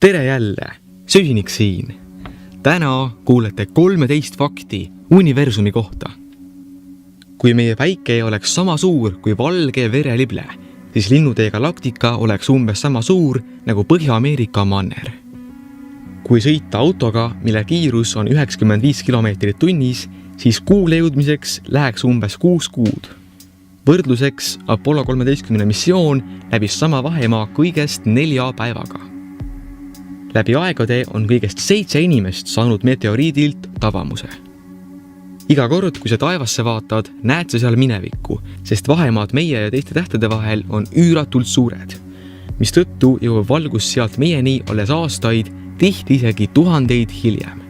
Tere jälle, Süsinik siin. Täna kuulete 13 fakti universumi kohta. Kui meie päike oleks sama suur kui valge verelible, siis Linnutee galaktika oleks umbes sama suur nagu Põhja-Ameerika manner. Kui sõita autoga, mille kiirus on 95 kilomeetrit tunnis, siis kuule jõudmiseks läheks umbes 6 kuud. Võrdluseks Apollo 13 missioon läbis sama vahemaa kõigest 4 päevaga. Läbi aegade on kõigest 7 inimest saanud meteoriidilt tabamuse. Iga kord, kui sa taevasse vaatad, näed sa seal minevikku, sest vahemaad meie ja teiste tähtede vahel on üüratult suured, mistõttu jõuab valgus sealt meieni alles aastaid, tihti isegi tuhandeid hiljem.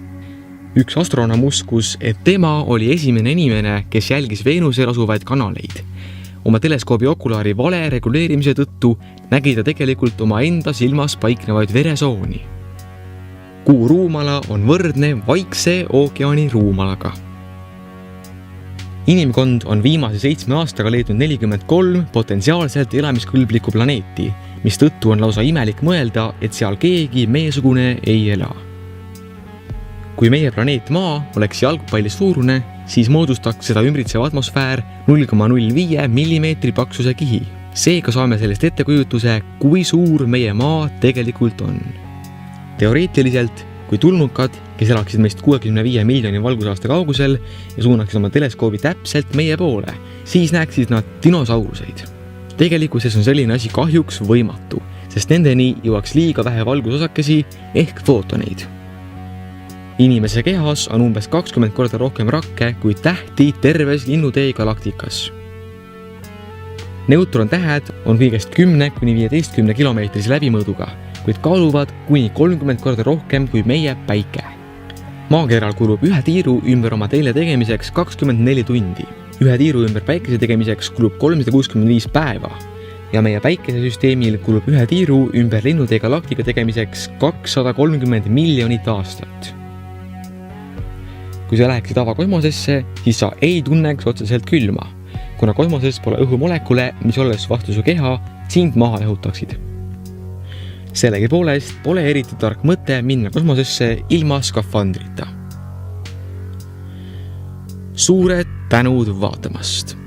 Üks astronoom uskus, et tema oli esimene inimene, kes jälgis Veenusel asuvaid kanaleid. Oma teleskoobi okulaari vale reguleerimise tõttu nägi ta tegelikult oma enda silmas paiknevaid veresooni. Kuu ruumala on võrdne Vaikse ookeani ruumalaga. Inimkond on viimase 7 aastaga leidnud 43 potentsiaalselt elamiskõlblikku planeeti, mistõttu on lausa imelik mõelda, et seal keegi meiesugune ei ela. Kui meie planeet Maa oleks jalgpalli suurune, siis moodustaks seda ümbritsev atmosfäär 0,05 millimeetri paksuse kihi. Seega saame sellest ettekujutuse, kui suur meie Maa tegelikult on. Teoreetiliselt, kui tulnukad, kes elaksid meist 65 miljoni valgusaasta kaugusel ja suunaksid oma teleskoobi täpselt meie poole, siis näeksid nad dinosauruseid. Tegelikkuses on selline asi kahjuks võimatu, sest nendeni jõuaks liiga vähe valgusosakesi ehk footoneid. Inimese kehas on umbes 20 korda rohkem rakke kui tähti terves Linnutee galaktikas. Neutrontähed on kõigest 10–15 kilomeetrise läbimõõduga, kuid kaaluvad kuni 30 korda rohkem kui meie päike. Maakeral kulub ühe tiiru ümber oma teele tegemiseks 24 tundi. Ühe tiiru ümber päikese tegemiseks kulub 365 päeva ja meie päikesesüsteemil kulub ühe tiiru ümber Linnutee galaktika tegemiseks 230 miljonit aastat. Kui sa läheksid avakosmosesse, siis sa ei tunneks otseselt külma, kuna kosmoses pole õhumolekule, mis olles vastu su keha, sind maha jahutaksid. Sellegi poolest pole eriti tark mõte minna kosmosesse ilma skafandrita. Suured tänud vaatamast!